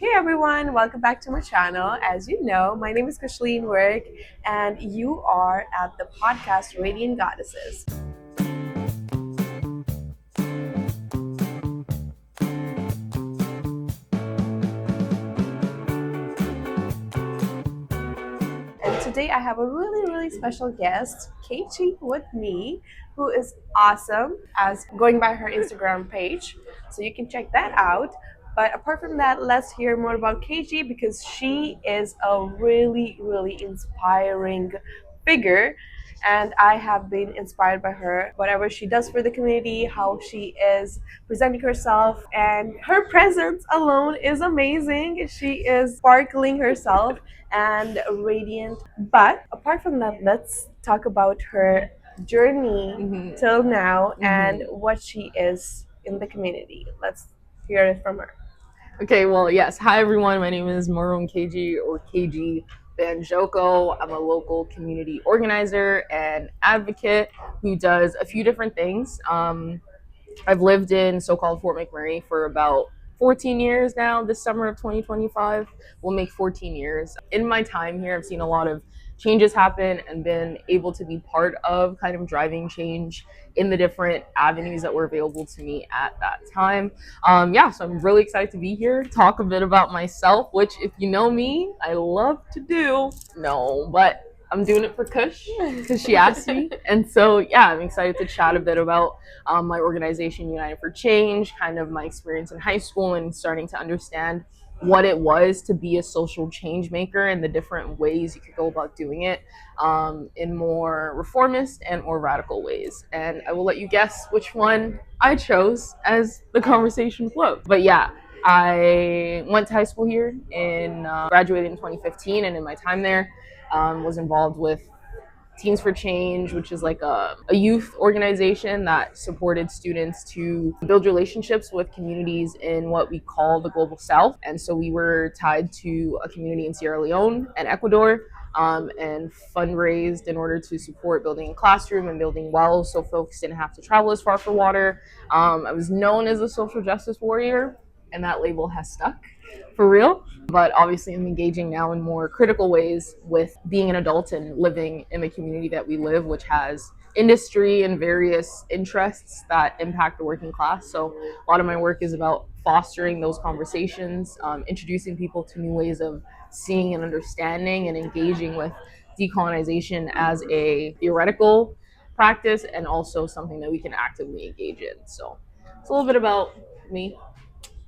Hey everyone, welcome back to my channel. As you know, my name is Kashleen Work, and you are at the podcast Radiant Goddesses. And today I have a really special guest, Katie, with me, who is awesome as going by her Instagram page. So you can check that out. But apart from that, let's hear more about Katie because she is a really inspiring figure. And I have been inspired by her, whatever she does for the community, how she is presenting herself, and her presence alone is amazing. She is sparkling herself and radiant. But apart from that, let's talk about her journey till now and what she is in the community. Let's hear it from her. Okay, well, yes. Hi, everyone. My name is Maroon KG or KG Banjoko. I'm a local community organizer and advocate who does a few different things. I've lived in so-called Fort McMurray for about 14 years now. This summer of 2025 will make 14 years. In my time here, I've seen a lot of changes happen and been able to be part of kind of driving change in the different avenues that were available to me at that time. So I'm really excited to be here, talk a bit about myself, which, if you know me, I love to do. No, but I'm doing it for Kush because she asked me. And so, yeah, I'm excited to chat a bit about my organization, United for Change, kind of my experience in high school and starting to understand what it was to be a social change maker and the different ways you could go about doing it in more reformist and more radical ways. And I will let you guess which one I chose as the conversation flowed. But yeah, I went to high school here in graduated in 2015, and in my time there, was involved with Teens for Change, which is like a youth organization that supported students to build relationships with communities in what we call the Global South. And so we were tied to a community in Sierra Leone and Ecuador, and fundraised in order to support building a classroom and building wells so folks didn't have to travel as far for water. I was known as a social justice warrior, and that label has stuck for real. But obviously, I'm engaging now in more critical ways with being an adult and living in the community that we live, which has industry and various interests that impact the working class. So a lot of my work is about fostering those conversations, introducing people to new ways of seeing and understanding and engaging with decolonization as a theoretical practice and also something that we can actively engage in. So it's a little bit about me.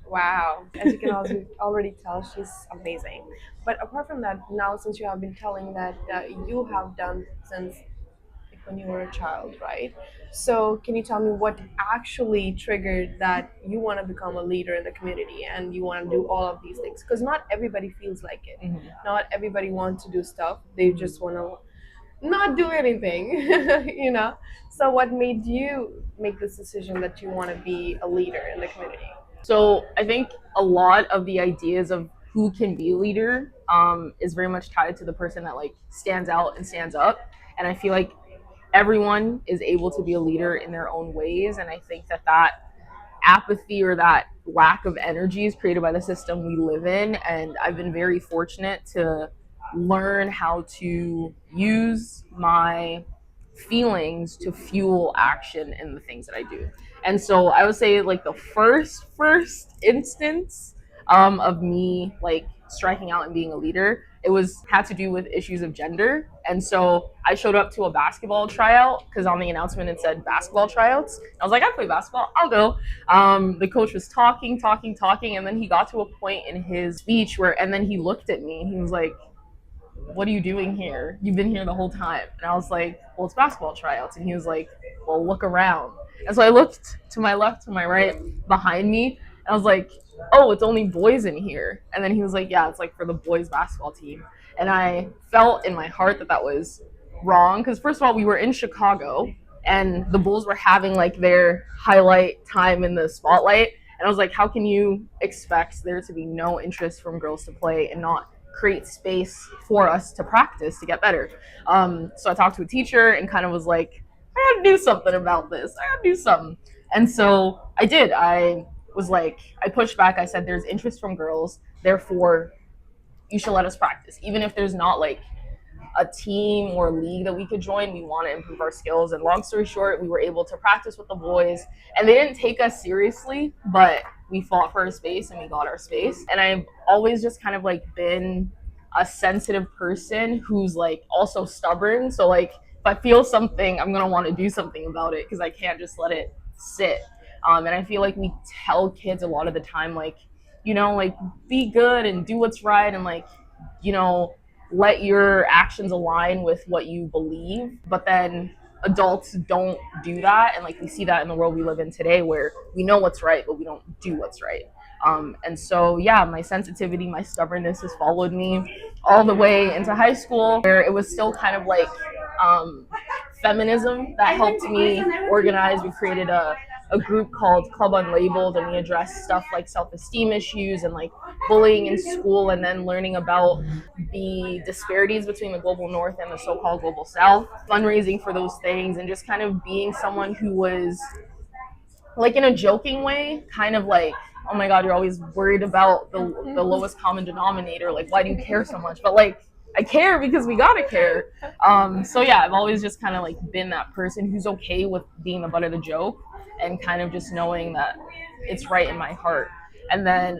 Wow, as you can also already tell, she's amazing. But apart from that, now since you have been telling that you have done since when you were a child, right? So can you tell me what actually triggered that you want to become a leader in the community and you want to do all of these things? Because not everybody feels like it. Not everybody wants to do stuff. They just want to not do anything, you know? So what made you make this decision that you want to be a leader in the community? So I think a lot of the ideas of who can be a leader is very much tied to the person that like stands out and stands up. And I feel like everyone is able to be a leader in their own ways. And I think that apathy or that lack of energy is created by the system we live in. And I've been very fortunate to learn how to use my feelings to fuel action in the things that I do. And so I would say like the first instance of me like striking out and being a leader, it was had to do with issues of gender. And so I showed up to a basketball tryout because on the announcement it said basketball tryouts. I was like, I play basketball, I'll go. The coach was talking, and then he got to a point in his speech and then he looked at me. He was like, what are you doing here? You've been here the whole time. And I was like, well, it's basketball tryouts. And he was like, well, look around. And so I looked to my left, to my right, behind me, and I was like, oh, it's only boys in here. And then he was like, yeah, it's like for the boys basketball team. And I felt in my heart that that was wrong because first of all, we were in Chicago and the Bulls were having like their highlight time in the spotlight. And I was like, how can you expect there to be no interest from girls to play and not create space for us to practice to get better? So I talked to a teacher and kind of was like, I gotta do something about this. I gotta do something. And so I did. I was like, I pushed back. I said, there's interest from girls. therefore you should let us practice, even if there's not like a team or league that we could join. We want to improve our skills. And long story short, we were able to practice with the boys, and they didn't take us seriously, but we fought for our space and we got our space. And I've always just kind of like been a sensitive person who's like also stubborn. So like if I feel something, I'm gonna want to do something about it because I can't just let it sit. And I feel like we tell kids a lot of the time, like, like be good and do what's right, and like, you know, let your actions align with what you believe. But then adults don't do that, and like we see that in the world we live in today, where we know what's right but we don't do what's right. And so yeah, my sensitivity, my stubbornness has followed me all the way into high school, where it was still kind of like feminism that helped me organize. We created a group called Club Unlabeled, and we addressed stuff like self-esteem issues and like bullying in school, and then learning about the disparities between the global north and the so-called global south, fundraising for those things, and just kind of being someone who was like, in a joking way, kind of like, oh my god, you're always worried about the lowest common denominator, like why do you care so much? But like, I care because we gotta care. So yeah, I've always just kind of like been that person who's okay with being the butt of the joke, and kind of just knowing that it's right in my heart. And then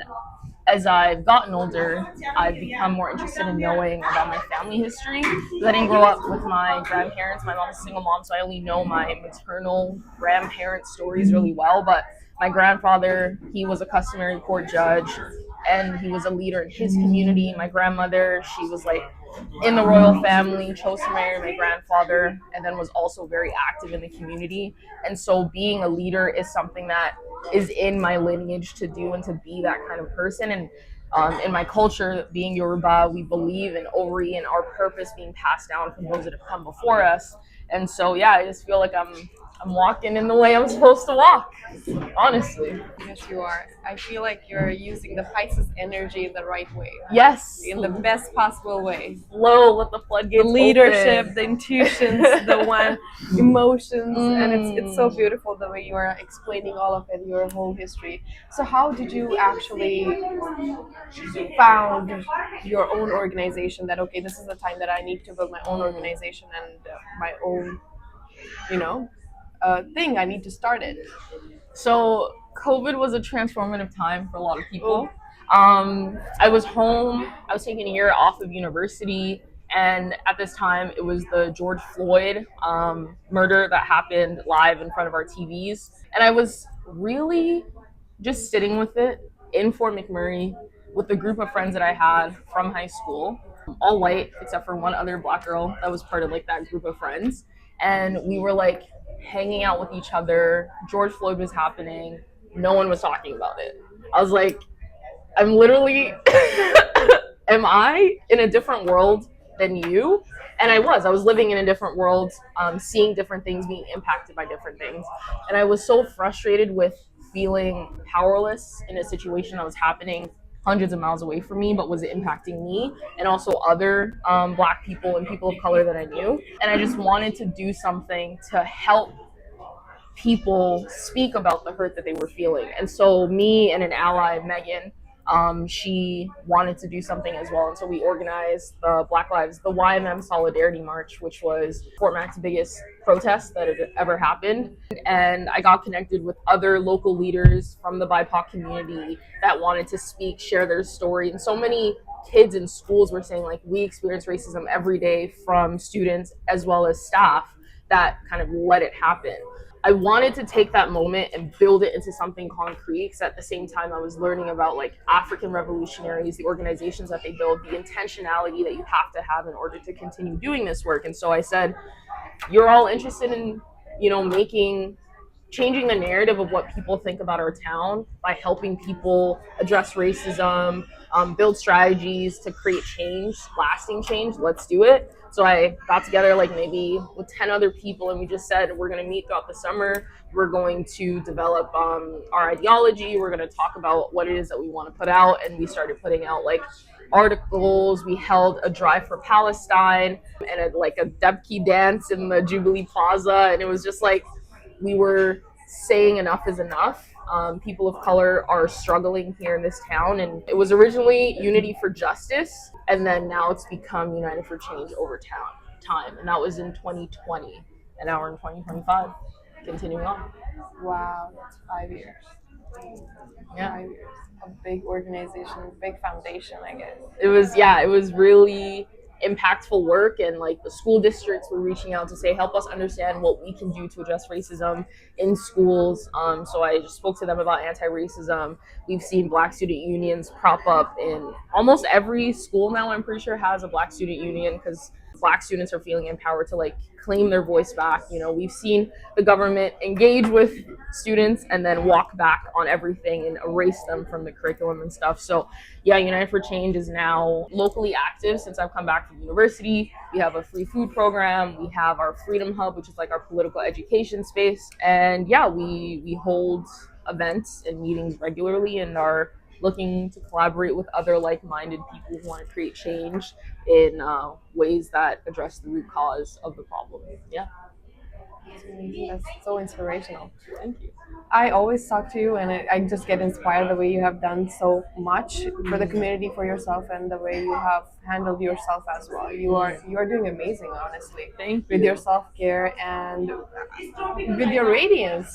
as I've gotten older, I've become more interested in knowing about my family history. I didn't grow up with my grandparents. My mom's a single mom, so I only know my maternal grandparent stories really well. But my grandfather, he was a customary court judge, and he was a leader in his community. My grandmother, she was like in the royal family, chose to marry my grandfather, and then was also very active in the community. And so being a leader is something that is in my lineage to do and to be that kind of person. And in my culture, being Yoruba, we believe in Ori and our purpose being passed down from those that have come before us. And so yeah, I just feel like I'm walking in the way I'm supposed to walk, honestly. Yes, you are. I feel like you're using the Pisces energy in the right way. Yes. In the best possible way. Flow, let the floodgates Leadership, open. the intuitions, the one emotions, and it's so beautiful the way you are explaining all of it, your whole history. So how did you actually found your own organization, that okay, this is the time that I need to build my own organization and my own, you know, thing, I need to start it? So COVID was a transformative time for a lot of people. I was home. I was taking a year off of university, and at this time, it was the George Floyd murder that happened live in front of our TVs, and I was really just sitting with it in Fort McMurray with the group of friends that I had from high school, all white except for one other black girl that was part of like that group of friends. And we were like hanging out with each other. George Floyd was happening. No one was talking about it. I was like, I'm literally, am I in a different world than you? And I was living in a different world, seeing different things, being impacted by different things. And I was so frustrated with feeling powerless in a situation that was happening hundreds of miles away from me, but was impacting me and also other black people and people of color that I knew. And I just wanted to do something to help people speak about the hurt that they were feeling. And so me and an ally, Megan, she wanted to do something as well. And so we organized the YMM Solidarity March, which was Fort Mac's biggest protest that had ever happened. And I got connected with other local leaders from the BIPOC community that wanted to speak, share their story. And so many kids in schools were saying, like, we experience racism every day, from students as well as staff that kind of let it happen. I wanted to take that moment and build it into something concrete, because at the same time I was learning about like African revolutionaries, the organizations that they build, the intentionality that you have to have in order to continue doing this work. And so I said, you're all interested in, changing the narrative of what people think about our town by helping people address racism, build strategies to create change, lasting change. Let's do it. So I got together like maybe with 10 other people, and we just said, we're going to meet throughout the summer. We're going to develop our ideology. We're going to talk about what it is that we want to put out. And we started putting out like articles. We held a drive for Palestine and a Debki dance in the Jubilee Plaza. And it was just like, we were saying enough is enough. people of color are struggling here in this town. And it was originally Unity for Justice, and then now it's become United for Change over time. And that was in 2020, and now we're in 2025, continuing on. Wow, that's 5 years. Yeah. 5 years. A big organization, big foundation, I guess. It was really impactful work, and like the school districts were reaching out to say help us understand what we can do to address racism in schools. So I just spoke to them about anti-racism. We've seen Black student unions prop up in almost every school now. I'm pretty sure has a Black student union, because Black students are feeling empowered to like claim their voice back. We've seen the government engage with students and then walk back on everything and erase them from the curriculum and stuff. So yeah, United for Change is now locally active since I've come back from university. We have a free food program. We have our Freedom Hub, which is like our political education space. And yeah, we hold events and meetings regularly and are looking to collaborate with other like-minded people who want to create change in ways that address the root cause of the problem. Yeah. That's so inspirational. Thank you. I always talk to you, and I just get inspired the way you have done so much for the community, for yourself, and the way you have handled yourself as well. You are doing amazing, honestly. Thank with you. your self care and with your radiance.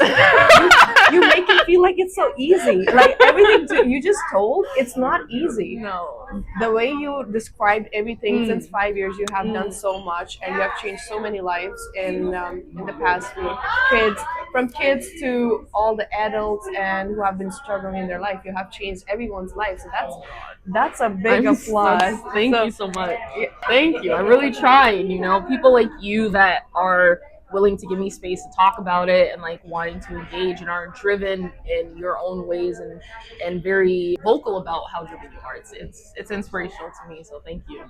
You make it feel like it's so easy. Like everything you just told, it's not easy. No. The way you described everything since 5 years, you have done so much, and you have changed so many lives in the past. From kids to all the adults and who have been struggling in their life. You have changed everyone's life, so that's a big applause. Thank you so much. Thank you. I really tried. People like you that are willing to give me space to talk about it and like wanting to engage and are driven in your own ways and very vocal about how driven you are. It's inspirational to me. So thank you.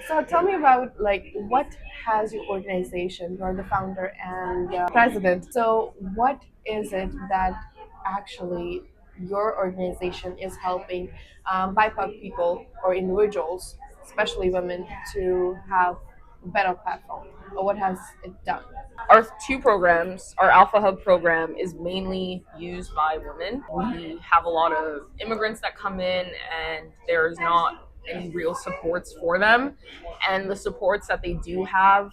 So tell me about like what has your organization? You're the founder and president. So what is it that actually your organization is helping BIPOC people or individuals, especially women, to have a better platform? Or what has it done? Our two programs, our Alpha Hub program is mainly used by women. We have a lot of immigrants that come in and there's not any real supports for them. And the supports that they do have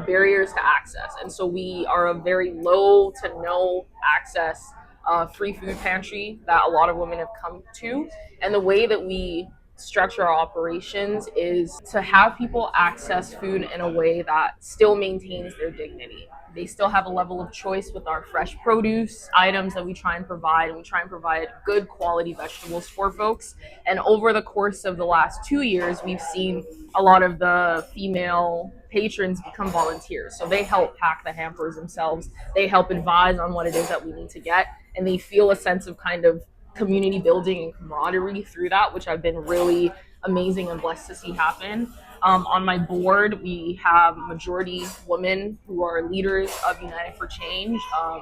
barriers to access. And so we are a very low to no access free food pantry that a lot of women have come to. And the way that we structure our operations is to have people access food in a way that still maintains their dignity. They still have a level of choice with our fresh produce items that we try and provide, and we try and provide good quality vegetables for folks. And over the course of the last 2 years, we've seen a lot of the female patrons become volunteers. So they help pack the hampers themselves. They help advise on what it is that we need to get, and they feel a sense of kind of community building and camaraderie through that, which I've been really amazing and blessed to see happen. On my board, we have majority women who are leaders of United for Change,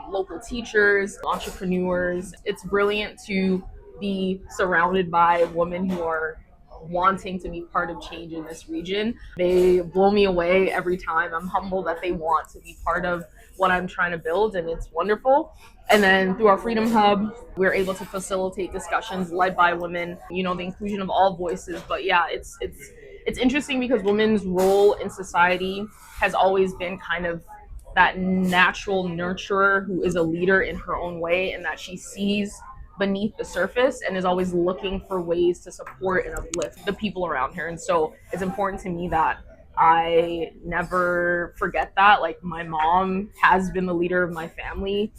local teachers, entrepreneurs. It's brilliant to be surrounded by women who are wanting to be part of change in this region. They blow me away every time. I'm humbled that they want to be part of what I'm trying to build, and it's wonderful. And then through our Freedom Hub, we're able to facilitate discussions led by women, the inclusion of all voices. But yeah, it's interesting because women's role in society has always been kind of that natural nurturer who is a leader in her own way, and that she sees beneath the surface and is always looking for ways to support and uplift the people around her. And so it's important to me that I never forget that. Like, my mom has been the leader of my family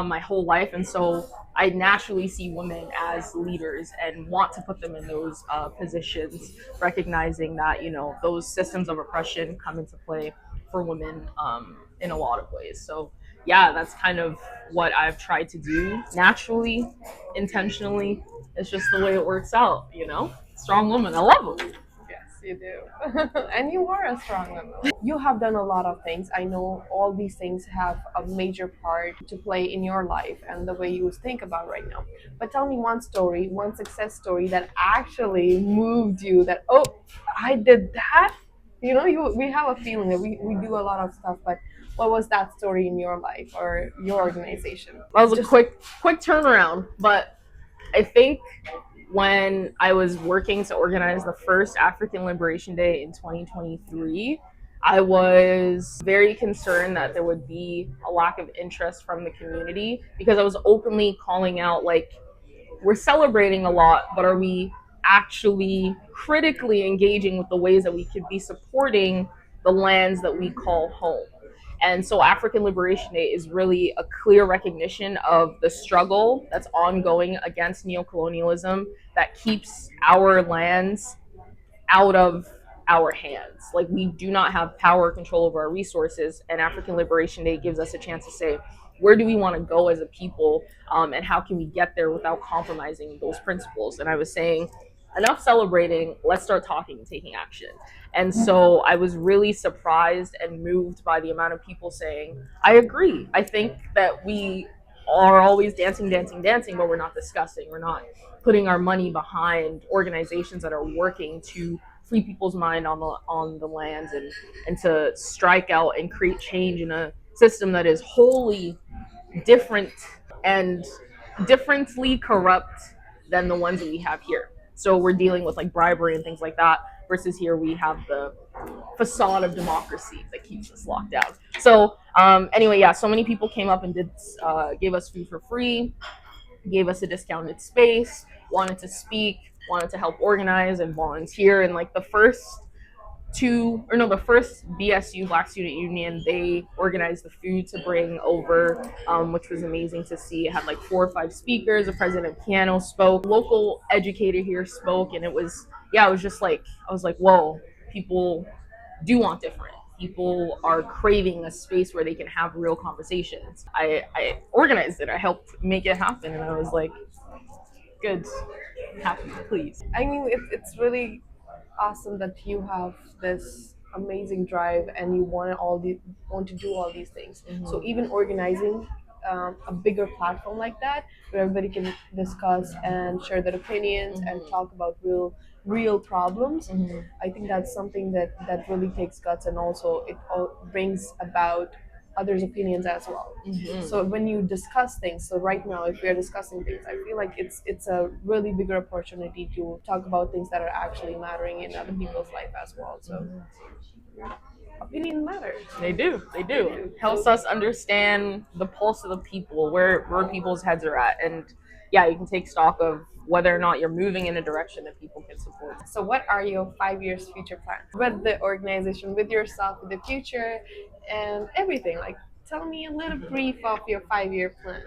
my whole life, and so I naturally see women as leaders and want to put them in those positions, recognizing that those systems of oppression come into play for women in a lot of ways. So yeah, that's kind of what I've tried to do naturally, intentionally. It's just the way it works out. Strong woman. I love them. Yes, you do. And you are a strong woman. You have done a lot of things. I know all these things have a major part to play in your life and the way you think about right now. But tell me one story, one success story that actually moved you, that, oh, I did that. we have a feeling that we do a lot of stuff, but what was that story in your life or your organization? That was a Just quick turnaround, but I think when I was working to organize the first African Liberation Day in 2023, I was very concerned that there would be a lack of interest from the community because I was openly calling out, like, we're celebrating a lot, but are we actually critically engaging with the ways that we could be supporting the lands that we call home? And so African Liberation Day is really a clear recognition of the struggle that's ongoing against neocolonialism that keeps our lands out of our hands. Like, we do not have power or control over our resources, and African Liberation Day gives us a chance to say, where do we want to go as a people, and how can we get there without compromising those principles? And I was saying, enough celebrating, let's start talking and taking action. And so I was really surprised and moved by the amount of people saying, I agree. I think that we are always dancing, dancing, dancing, but we're not discussing. We're not putting our money behind organizations that are working to free people's mind on the lands, and to strike out and create change in a system that is wholly different and differently corrupt than the ones that we have here. So we're dealing with like bribery and things like that, versus here we have the facade of democracy that keeps us locked down. So anyway, yeah, so many people came up and gave us food for free, gave us a discounted space, wanted to speak, wanted to help organize and volunteer. And like the first BSU, Black Student Union, they organized the food to bring over, which was amazing to see. It had like 4 or 5 speakers. The president of piano spoke, local educator here spoke, and it was, yeah, it was just like, I was like, whoa, people do want different. People are craving a space where they can have real conversations. I organized it. I helped make it happen, and I was like, good, happy, please. I mean, it's really awesome that you have this amazing drive and you want to do all these things. So even organizing a bigger platform like that, where everybody can discuss and share their opinions and talk about real problems, I think that's something that really takes guts, and also it all brings about others' opinions as well. So when you discuss things, so right now, if we are discussing things, I feel like it's a really bigger opportunity to talk about things that are actually mattering in other people's life as well. So opinion matters. They do. They do. Helps us understand the pulse of the people, where people's heads are at, and yeah, you can take stock of whether or not you're moving in a direction that people can support. So what are your 5 years future plans with the organization, with yourself, with the future, and everything? Like, tell me a little brief of your 5 year plan.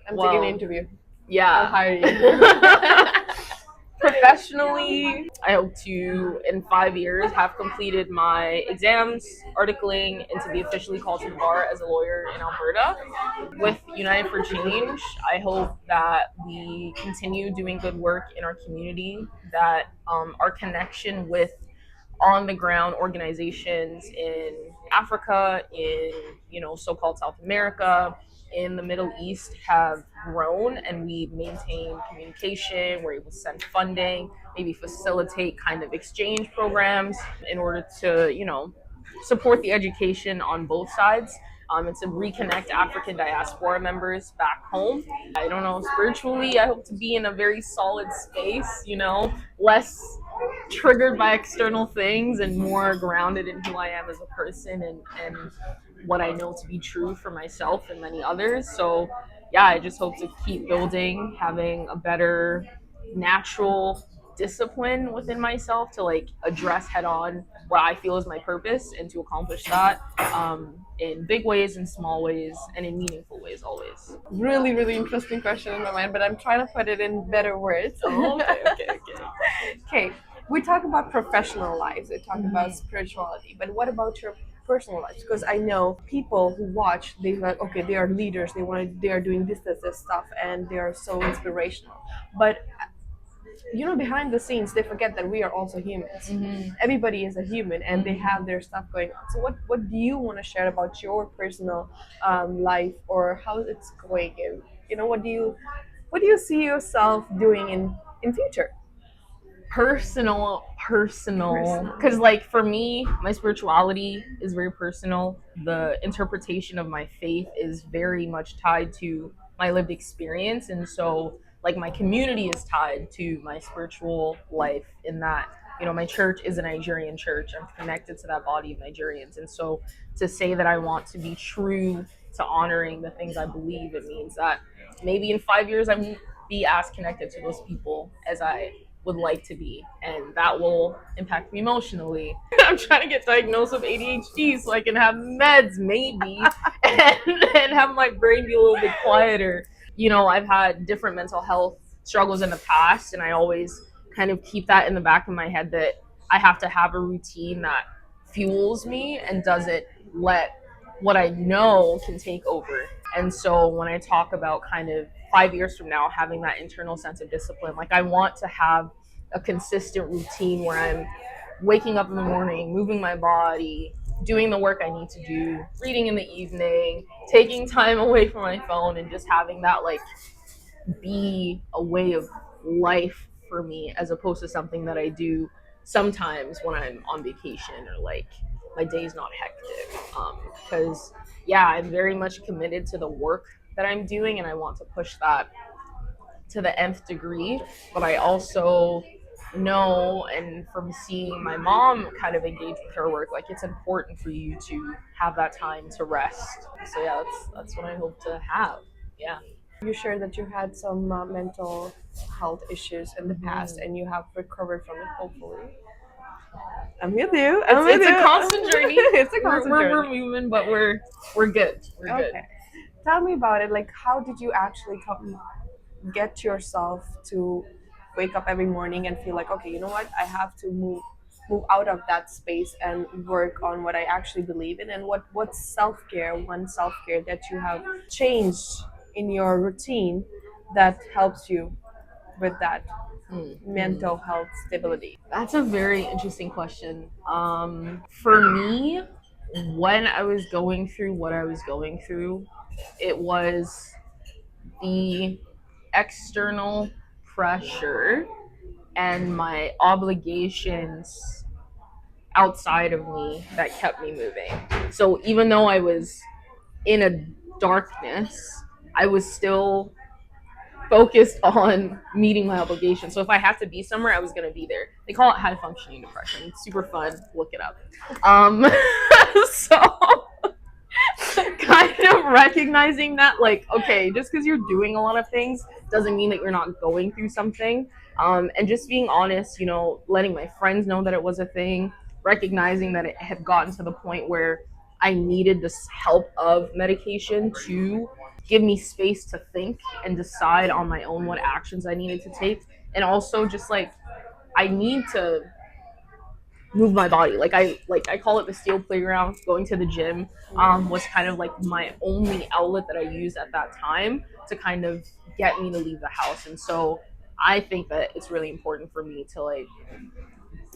I'm taking an Well, interview. I'll yeah. hire you. Professionally, I hope to, in 5 years, have completed my exams, articling, and to be officially called to the bar as a lawyer in Alberta. With United for Change, I hope that we continue doing good work in our community, that our connection with on the ground organizations in Africa, in so-called South America, in the Middle East have grown, and we maintain communication. We're able to send funding, maybe facilitate kind of exchange programs in order to support the education on both sides. And to reconnect African diaspora members back home. I don't know, spiritually, I hope to be in a very solid space, less triggered by external things and more grounded in who I am as a person, and what I know to be true for myself and many others. So, yeah, I just hope to keep building, having a better natural discipline within myself to like address head on what I feel is my purpose, and to accomplish that in big ways, in small ways, and in meaningful ways always. Really, really interesting question in my mind, but I'm trying to put it in better words. Oh, okay. Okay, we talk about professional lives, we talk about spirituality, but what about your personal lives? Because I know people who watch, they're like, okay, they are leaders, they are doing this stuff, and they are so inspirational. But behind the scenes, they forget that we are also humans. Everybody is a human, and they have their stuff going on. So what do you want to share about your personal life, or how it's going, and what do you see yourself doing in future? Personal, because like for me, my spirituality is very personal. The interpretation of my faith is very much tied to my lived experience, and so like my community is tied to my spiritual life in that, you know, my church is a Nigerian church. I'm connected to that body of Nigerians, and so to say that I want to be true to honoring the things I believe, it means that maybe in 5 years I won't be as connected to those people as I would like to be, and that will impact me emotionally. I'm trying to get diagnosed with ADHD so I can have meds, maybe, and have my brain be a little bit quieter. You know, I've had different mental health struggles in the past, and I always kind of keep that in the back of my head that I have to have a routine that fuels me and doesn't let what I know can take over. And so when I talk about kind of 5 years from now having that internal sense of discipline, like I want to have a consistent routine where I'm waking up in the morning, moving my body, doing the work I need to do, reading in the evening, taking time away from my phone, and just having that like be a way of life for me as opposed to something that I do sometimes when I'm on vacation or like my day's not hectic. Because yeah, I'm very much committed to the work that I'm doing and I want to push that to the nth degree. But I also know, and from seeing my mom kind of engage with her work, like it's important for you to have that time to rest. So yeah, that's what I hope to have. Yeah. You shared that you had some mental health issues in the past Mhm. and you have recovered from it, hopefully. I'm with you. It's I'm with it's a you. constant journey. It's a constant We're journey. moving, but we're good. We're good. Okay. Tell me about it. Like, how did you actually come get yourself to wake up every morning and feel like, okay, you know what, I have to move out of that space and work on what I actually believe in, and what's self-care, one self-care that you have changed in your routine that helps you with that Mm-hmm. mental health stability. That's a very interesting question. For me, when I was going through what I was going through, it was the external pressure and my obligations outside of me that kept me moving. So even though I was in a darkness, I was still focused on meeting my obligations. So if I had to be somewhere, I was gonna be there. They call it high functioning depression. It's super fun. Look it up. Um, so kind of recognizing that, like, okay, just because you're doing a lot of things doesn't mean that you're not going through something. And just being honest, you know, letting my friends know that it was a thing, recognizing that it had gotten to the point where I needed this help of medication to give me space to think and decide on my own what actions I needed to take. And also just like I need to move my body. Like I call it the steel playground. Going to the gym was kind of like my only outlet that I used at that time to kind of get me to leave the house. And so I think that it's really important for me to like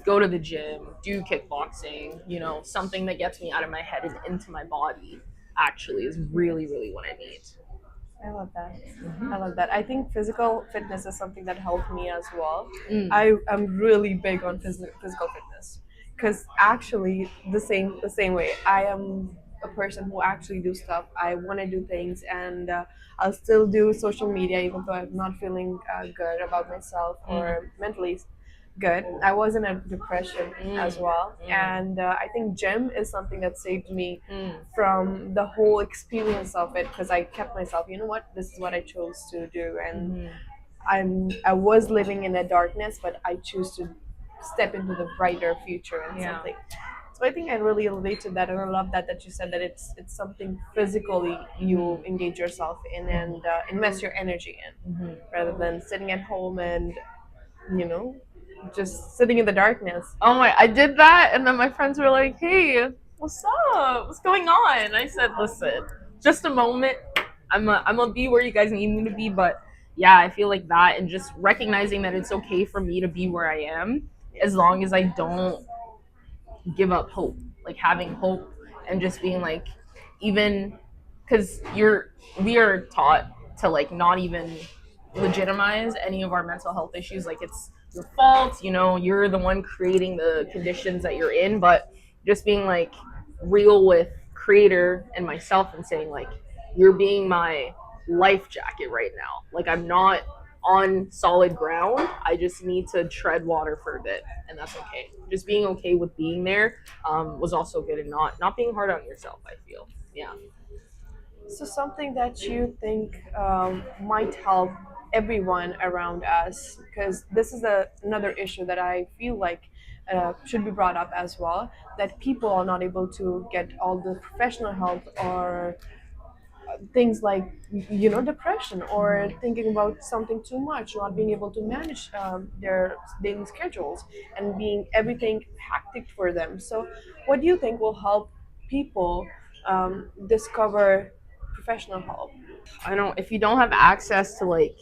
go to the gym, do kickboxing, you know, something that gets me out of my head and into my body actually is really, really what I need. I love that. I Mm-hmm. love that. I think physical fitness is something that helped me as well. Mm. I am really big on physical fitness because actually the same way I am a person who actually do stuff. I want to do things, and I'll still do social media even though I'm not feeling good about myself Mm. or mentally good. I was in a depression as Mm. well, Mm. and I think gym is something that saved me Mm. from the whole experience of it because I kept myself. You know what? This is what I chose to do, and Mm-hmm. I was living in a darkness, but I choose to step into the brighter future and Yeah. something. So I think I really relate to that, and I love that you said that it's something physically you Mm-hmm. engage yourself in and invest your energy in, Mm-hmm. rather than sitting at home and you know just sitting in the darkness. Oh my, I did that, and then my friends were like, hey, what's up? What's going on? And I said, listen, just a moment. I'm gonna be where you guys need me to be, but yeah, I feel like that, and just recognizing that it's okay for me to be where I am as long as I don't give up hope, like having hope and just being like, even because we are taught to like not even legitimize any of our mental health issues, like it's your fault. You know, you're the one creating the conditions that you're in. But just being like real with creator and myself and saying like, you're being my life jacket right now. Like I'm not on solid ground. I just need to tread water for a bit, and that's okay. Just being okay with being there was also good, and not being hard on yourself. I feel, yeah. So something that you think might help everyone around us, because this is another issue that I feel like should be brought up as well, that people are not able to get all the professional help, or things like depression, or thinking about something too much, not being able to manage their daily schedules, and being everything hectic for them. So what do you think will help people discover professional help? I don't. If you don't have access to like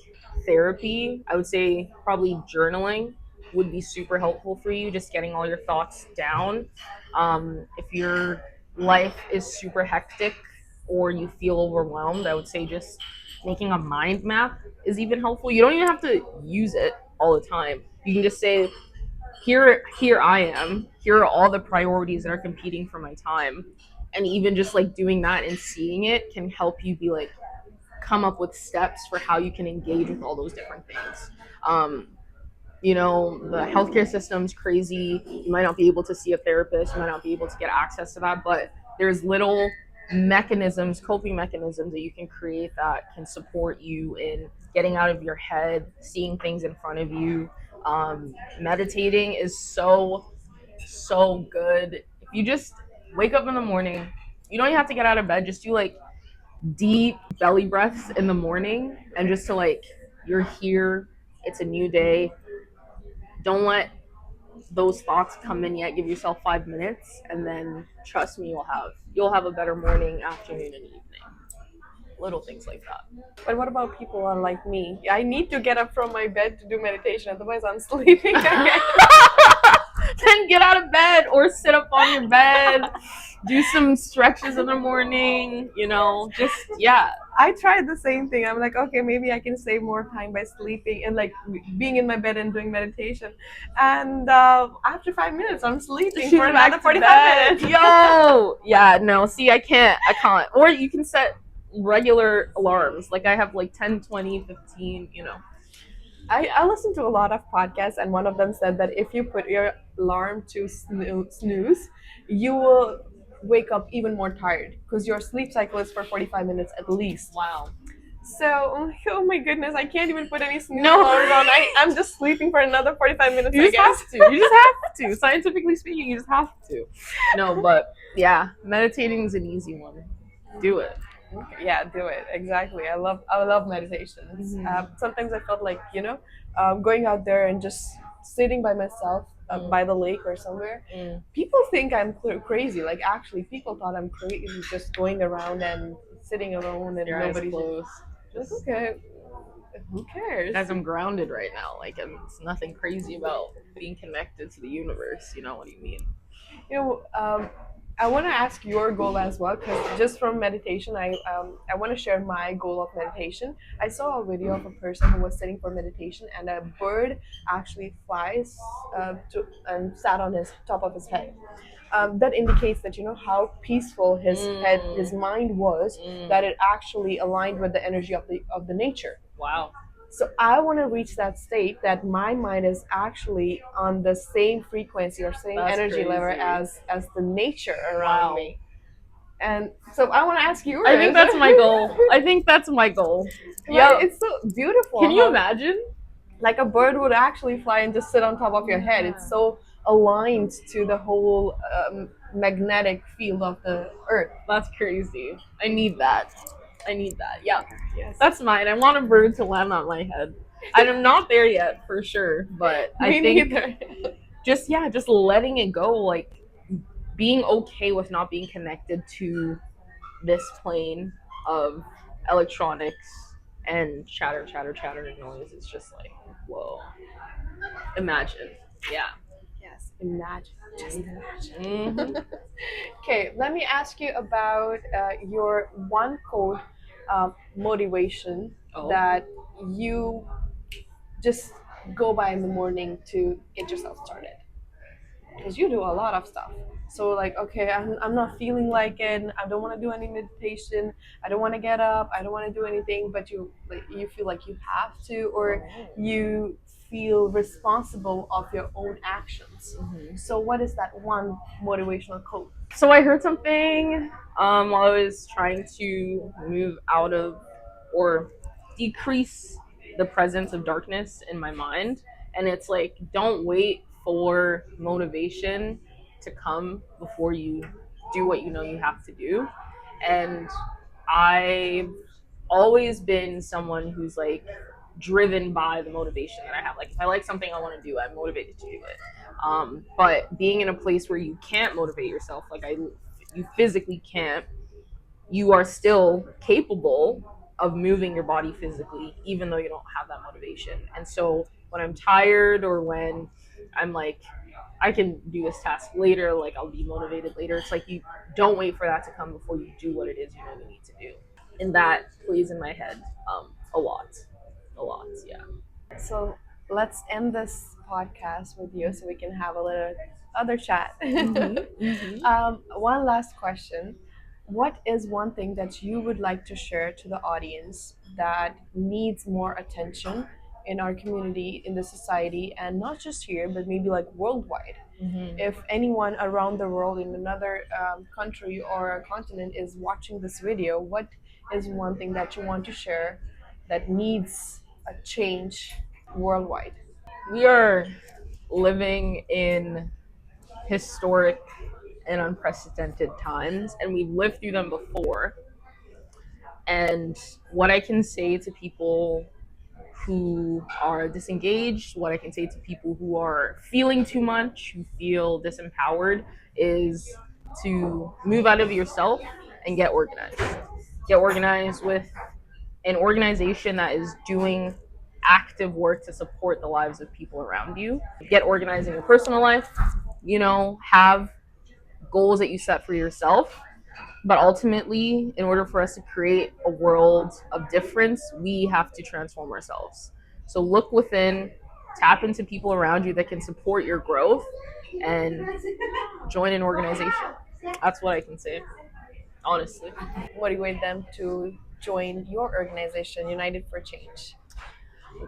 therapy, I would say probably journaling would be super helpful for you. Just getting all your thoughts down. If your life is super hectic or you feel overwhelmed, I would say just making a mind map is even helpful. You don't even have to use it all the time. You can just say, here I am. Here are all the priorities that are competing for my time. And even just like doing that and seeing it can help you be like come up with steps for how you can engage with all those different things. Um, you know, the healthcare system's crazy. You might not be able to see a therapist. You might not be able to get access to that, but there's little mechanisms, coping mechanisms that you can create that can support you in getting out of your head, seeing things in front of you. Meditating is so good. If you just wake up in the morning, you don't even have to get out of bed. Just do like deep belly breaths in the morning, and just to like, you're here, it's a new day. Don't let those thoughts come in yet. Give yourself 5 minutes, and then trust me, you'll have a better morning, afternoon, and evening. Little things like that. But what about people who are like me? I need to get up from my bed to do meditation, otherwise I'm sleeping again. Then get out of bed or sit up on your bed, do some stretches in the morning, just, yeah. I tried the same thing. I'm like, okay, maybe I can save more time by sleeping and like being in my bed and doing meditation. And after 5 minutes, I'm sleeping She's for back another to 45 bed. minutes. Yo, yeah, no, see, I can't. Or you can set regular alarms. Like I have like 10, 20, 15. I listened to a lot of podcasts, and one of them said that if you put your alarm to snooze, you will wake up even more tired because your sleep cycle is for 45 minutes at least. Wow. So, oh my goodness, I can't even put any snooze No. alarms on. I'm just sleeping for another 45 minutes, You I just guess. have to. You just have to. Scientifically speaking, you just have to. No, but yeah, meditating is an easy one. Do it. Okay, yeah, do it. Exactly. I love meditations. Sometimes I felt like going out there and just sitting by myself by the lake or somewhere. Mm. People think I'm crazy. Like actually, people thought I'm crazy just going around and sitting alone and Your eyes nobody's. closed. Like, okay, who cares? As I'm grounded right now, like it's nothing crazy about being connected to the universe. You know what I mean? You know, I want to ask your goal as well, because just from meditation, I want to share my goal of meditation. I saw a video of a person who was sitting for meditation, and a bird actually flies and sat on his top of his head. That indicates that how peaceful his head, his mind was. That it actually aligned with the energy of the nature. Wow. So I want to reach that state that my mind is actually on the same frequency or same That's energy level crazy. as the nature around Wow. me. And so I want to ask you. I think that's my goal. Yeah. Right? It's so beautiful. Can you how, imagine? like a bird would actually fly and just sit on top of your head. It's so aligned to the whole magnetic field of the earth. That's crazy. I need that. Yeah. Yes. That's mine. I want a bird to land on my head. I'm not there yet for sure, but I Me think neither. just letting it go, like being okay with not being connected to this plane of electronics and chatter, and noise. It's just like, whoa. Imagine. Yeah. Yes. Imagine. Just imagine. Mm-hmm. Okay, let me ask you about your one quote motivation Oh. that you just go by in the morning to get yourself started? Because you do a lot of stuff. So like, okay, I'm not feeling like it. I don't want to do any meditation. I don't want to get up. I don't want to do anything. But you feel like you have to, or you feel responsible of your own actions. So what is that one motivational quote? So I heard something while I was trying to move out of or decrease the presence of darkness in my mind. And it's like, don't wait for motivation to come before you do what you know you have to do. And I've always been someone who's like driven by the motivation that I have. Like if I like something I want to do, I'm motivated to do it. But being in a place where you can't motivate yourself, you physically can't, you are still capable of moving your body physically, even though you don't have that motivation. And so when I'm tired or when I'm like, I can do this task later, like I'll be motivated later. It's like you don't wait for that to come before you do what it is you know you need to do. And that plays in my head a lot. A lot, yeah. So let's end this podcast with you so we can have a little other chat. One last question. What is one thing that you would like to share to the audience that needs more attention in our community, in the society, and not just here, but maybe like worldwide? If anyone around the world in another country or a continent is watching this video, what is one thing that you want to share that needs a change worldwide? We are living in historic and unprecedented times, and we've lived through them before. And what I can say to people who are disengaged, what I can say to people who are feeling too much, who feel disempowered, is to move out of yourself and get organized. Get organized with an organization that is doing active work to support the lives of people around you. Get organized in your personal life, have goals that you set for yourself. But ultimately, in order for us to create a world of difference, we have to transform ourselves. So look within, tap into people around you that can support your growth, and join an organization. That's what I can say, honestly. Motivate them to join your organization, United for Change.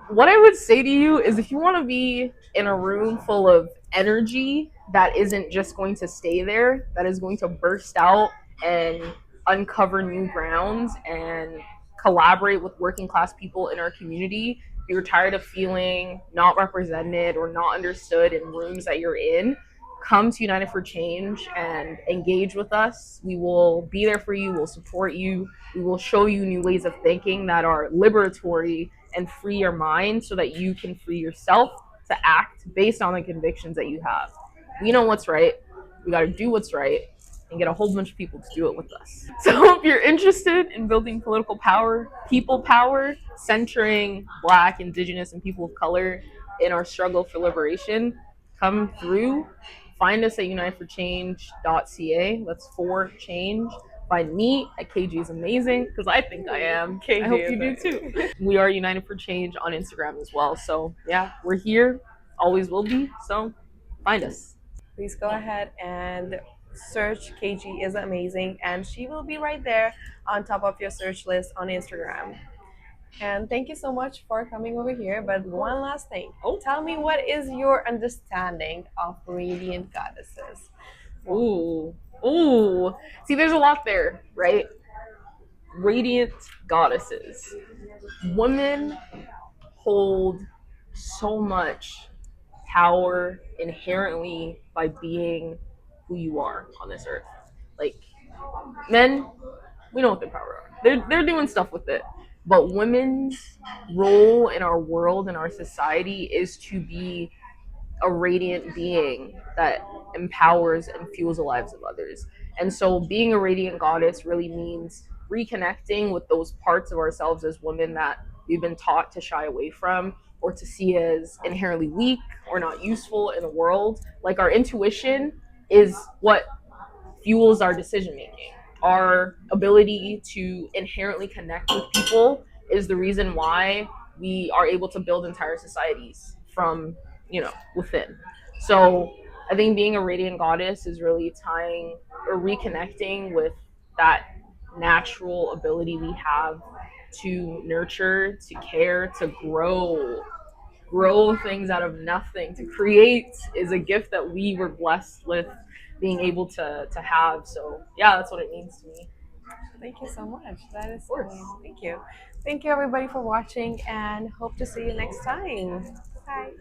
What I would say to you is if you want to be in a room full of energy that isn't just going to stay there, that is going to burst out and uncover new grounds and collaborate with working class people in our community, if you're tired of feeling not represented or not understood in rooms that you're in, come to United for Change and engage with us. We will be there for you, we'll support you, we will show you new ways of thinking that are liberatory and free your mind so that you can free yourself to act based on the convictions that you have. We know what's right. We got to do what's right and get a whole bunch of people to do it with us. So if you're interested in building political power, people power, centering Black, Indigenous, and people of color in our struggle for liberation, come through. Find us at unitedforchange.ca. That's for change. Find me at KG is amazing because I think I am. I hope you do too. We are United for Change on Instagram as well. So yeah, we're here, always will be. So find us. Please go ahead and search KG is amazing, and she will be right there on top of your search list on Instagram. And thank you so much for coming over here. But one last thing. Tell me, what is your understanding of radiant goddesses? Ooh. Ooh. See, there's a lot there, right? Radiant goddesses. Women hold so much power inherently by being who you are on this earth. Like, men, we know what their power are. They're doing stuff with it. But women's role in our world and our society is to be a radiant being that empowers and fuels the lives of others. And so being a radiant goddess really means reconnecting with those parts of ourselves as women that we've been taught to shy away from or to see as inherently weak or not useful in the world. Like our intuition is what fuels our decision making. Our ability to inherently connect with people is the reason why we are able to build entire societies from, within. So I think being a radiant goddess is really tying or reconnecting with that natural ability we have to nurture, to care, to grow things out of nothing. To create is a gift that we were blessed with being able to have. So yeah, that's what it means to me. Thank you so much. That is Of so course. amazing. Thank you. Thank you, everybody, for watching, and hope to see you next time. Bye.